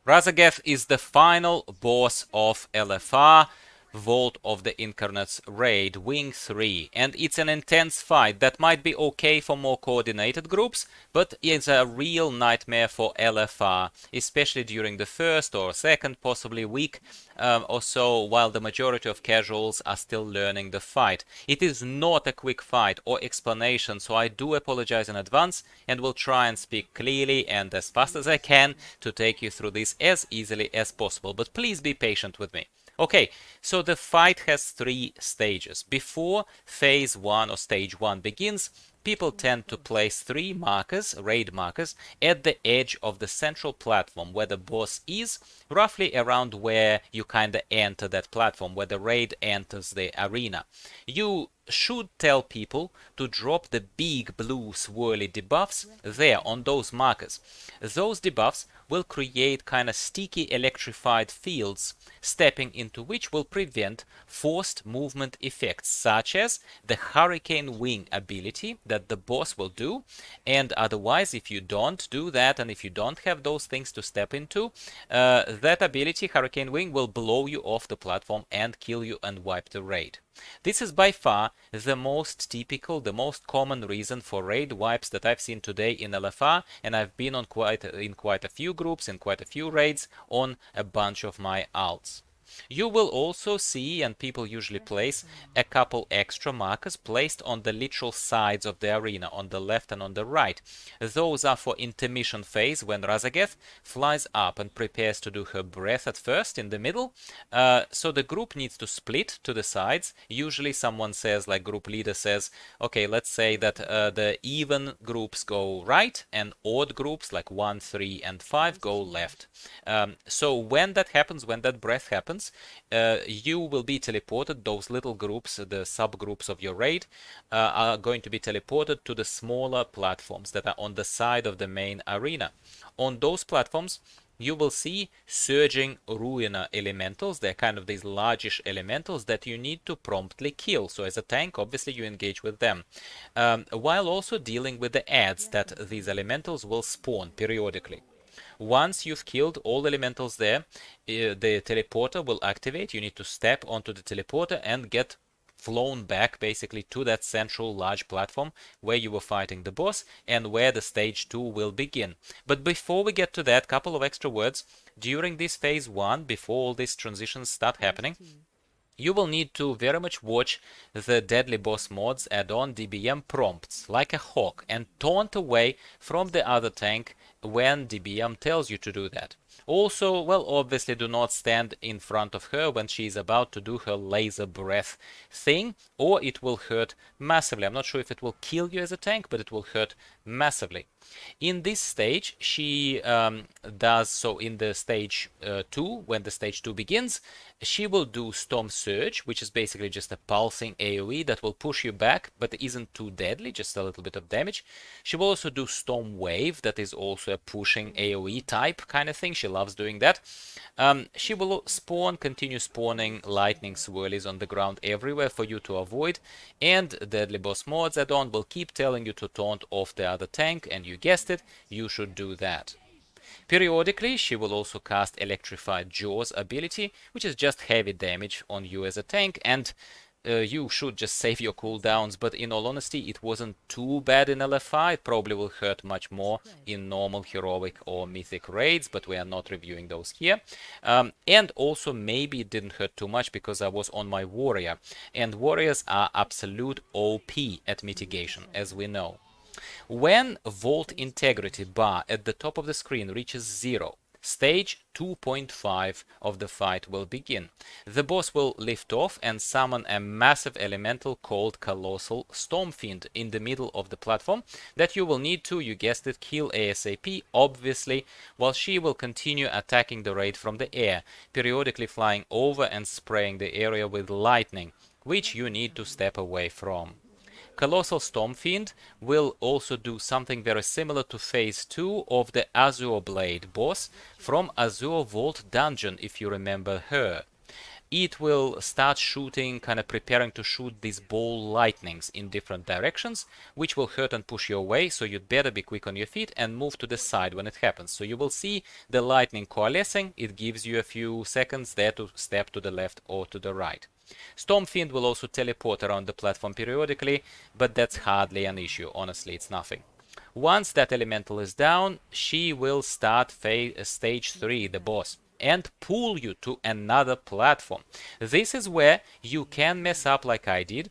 Raszageth is the final boss of LFR, Vault of the Incarnates Raid, Wing 3, and it's an intense fight that might be okay for more coordinated groups, but it's a real nightmare for LFR, especially during the first or second, possibly week or so, while the majority of casuals are still learning the fight. It is not a quick fight or explanation, so I do apologize in advance and will try and speak clearly and as fast as I can to take you through this as easily as possible, but please be patient with me. Okay, so the fight has 3 stages. Before phase 1 or stage 1 begins, people tend to place 3 markers, raid markers, at the edge of the central platform where the boss is, roughly around where you kinda enter that platform, where the raid enters the arena. You should tell people to drop the big blue swirly debuffs there on those markers. Those debuffs will create kind of sticky electrified fields, stepping into which will prevent forced movement effects, such as the Hurricane Wing ability that the boss will do. And otherwise, if you don't do that, and if you don't have those things to step into, that ability, Hurricane Wing, will blow you off the platform and kill you and wipe the raid. This is by far the most typical, the most common reason for raid wipes that I've seen today in LFR, and I've been on quite a few groups, in quite a few raids, on a bunch of my alts. You will also see, and people usually place, a couple extra markers placed on the literal sides of the arena, on the left and on the right. Those are for intermission phase, when Raszageth flies up and prepares to do her breath at first in the middle. So the group needs to split to the sides. Usually someone says, like group leader says, okay, let's say that the even groups go right and odd groups like 1, 3 and 5 go left. So when that happens, when that breath happens, you will be teleported. Those little groups, the subgroups of your raid, are going to be teleported to the smaller platforms that are on the side of the main arena. On those platforms, you will see surging ruiner elementals. They're kind of these largish elementals that you need to promptly kill. So as a tank, obviously you engage with them, while also dealing with the adds that these elementals will spawn periodically. Once you've killed all elementals there, the teleporter will activate. You need to step onto the teleporter and get flown back basically to that central large platform where you were fighting the boss and where the stage 2 will begin. But before we get to that, couple of extra words. During this phase 1, before all these transitions start happening, you will need to very much watch the Deadly Boss mods add-on DBM prompts like a hawk and taunt away from the other tank when DBM tells you to do that. Also, well, obviously do not stand in front of her when she is about to do her laser breath thing, or it will hurt massively. I'm not sure if it will kill you as a tank, but it will hurt massively. In this stage, she does so in the stage 2, when the stage 2 begins, she will do Storm Surge, which is basically just a pulsing AoE that will push you back, but isn't too deadly, just a little bit of damage. She will also do Storm Wave, that is also a pushing AoE type kind of thing. She loves doing that. She will continue spawning lightning swirlies on the ground everywhere for you to avoid, and Deadly Boss mods add-on will keep telling you to taunt off the other tank, and you guessed it, you should do that. Periodically, she will also cast Electrified Jaws ability, which is just heavy damage on you as a tank, and you should just save your cooldowns, but in all honesty, it wasn't too bad in LFI. It probably will hurt much more in normal, heroic, or mythic raids, but we are not reviewing those here. And also, maybe it didn't hurt too much because I was on my warrior, and warriors are absolute OP at mitigation, as we know. When Vault Integrity bar at the top of the screen reaches 0, stage 2.5 of the fight will begin. The boss will lift off and summon a massive elemental called Colossal Stormfiend in the middle of the platform that you will need to, you guessed it, kill ASAP, obviously, while she will continue attacking the raid from the air, periodically flying over and spraying the area with lightning, which you need to step away from. Colossal Stormfiend will also do something very similar to phase 2 of the Azure Blade boss from Azure Vault dungeon, if you remember her. it will start shooting, kind of preparing to shoot these ball lightnings in different directions, which will hurt and push you away, so you'd better be quick on your feet and move to the side when it happens. So you will see the lightning coalescing. It gives you a few seconds there to step to the left or to the right. Stormfiend will also teleport around the platform periodically, but that's hardly an issue. Honestly, it's nothing. Once that elemental is down, she will start stage 3, the boss, and pull you to another platform. This is where you can mess up like I did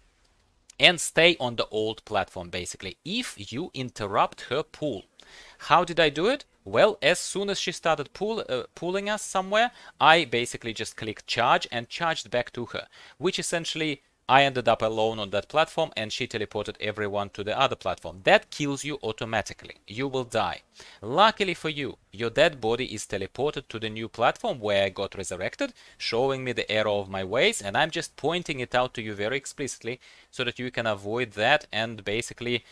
and stay on the old platform, basically, if you interrupt her pull. How did I do it? Well, as soon as she started pulling us somewhere, I basically just clicked charge and charged back to her, which essentially I ended up alone on that platform and she teleported everyone to the other platform. That kills you automatically. You will die. Luckily for you, your dead body is teleported to the new platform where I got resurrected, showing me the error of my ways, and I'm just pointing it out to you very explicitly so that you can avoid that and basically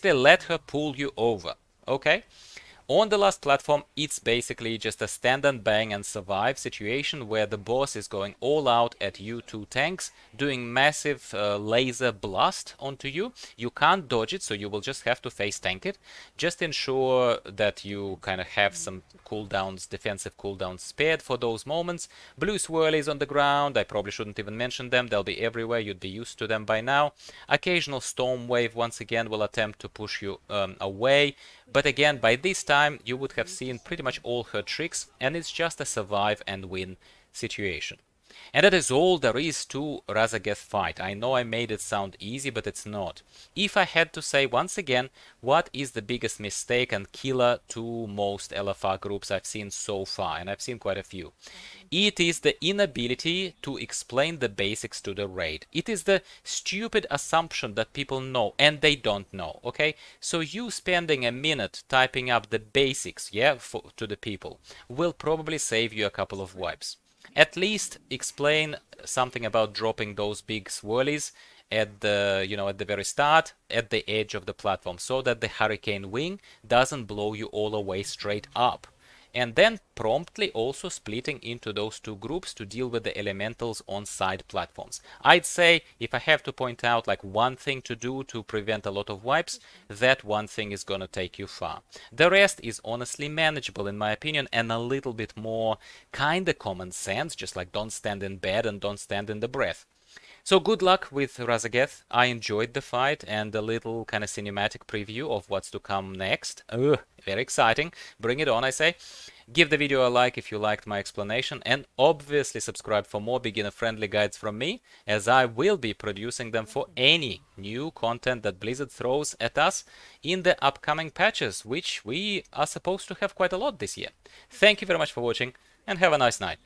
let her pull you over. Okay? On the last platform, it's basically just a stand and bang and survive situation where the boss is going all out at you two tanks, doing massive laser blast onto you. You can't dodge it, so you will just have to face tank it. Just ensure that you kind of have some cooldowns, defensive cooldowns spared for those moments. Blue swirlies on the ground, I probably shouldn't even mention them, they'll be everywhere, you'd be used to them by now. Occasional storm wave once again will attempt to push you away, but again, by this time you would have seen pretty much all her tricks, and it's just a survive and win situation. And that is all there is to Raszageth fight. I know I made it sound easy, but it's not. If I had to say once again, what is the biggest mistake and killer to most LFR groups I've seen so far, and I've seen quite a few, it is the inability to explain the basics to the raid. It is the stupid assumption that people know, and they don't know, okay? So you spending a minute typing up the basics, yeah, to the people, will probably save you a couple of wipes. At least explain something about dropping those big swirlies at the, at the very start, at the edge of the platform, so that the hurricane wing doesn't blow you all away straight up. And then promptly also splitting into those two groups to deal with the elementals on side platforms. I'd say if I have to point out like one thing to do to prevent a lot of wipes, that one thing is gonna take you far. The rest is honestly manageable in my opinion, and a little bit more kinda common sense, just like don't stand in bed and don't stand in the breath. So good luck with Raszageth. I enjoyed the fight and a little kind of cinematic preview of what's to come next. Very exciting. Bring it on, I say. Give the video a like if you liked my explanation, and obviously subscribe for more beginner-friendly guides from me, as I will be producing them for any new content that Blizzard throws at us in the upcoming patches, which we are supposed to have quite a lot this year. Thank you very much for watching, and have a nice night.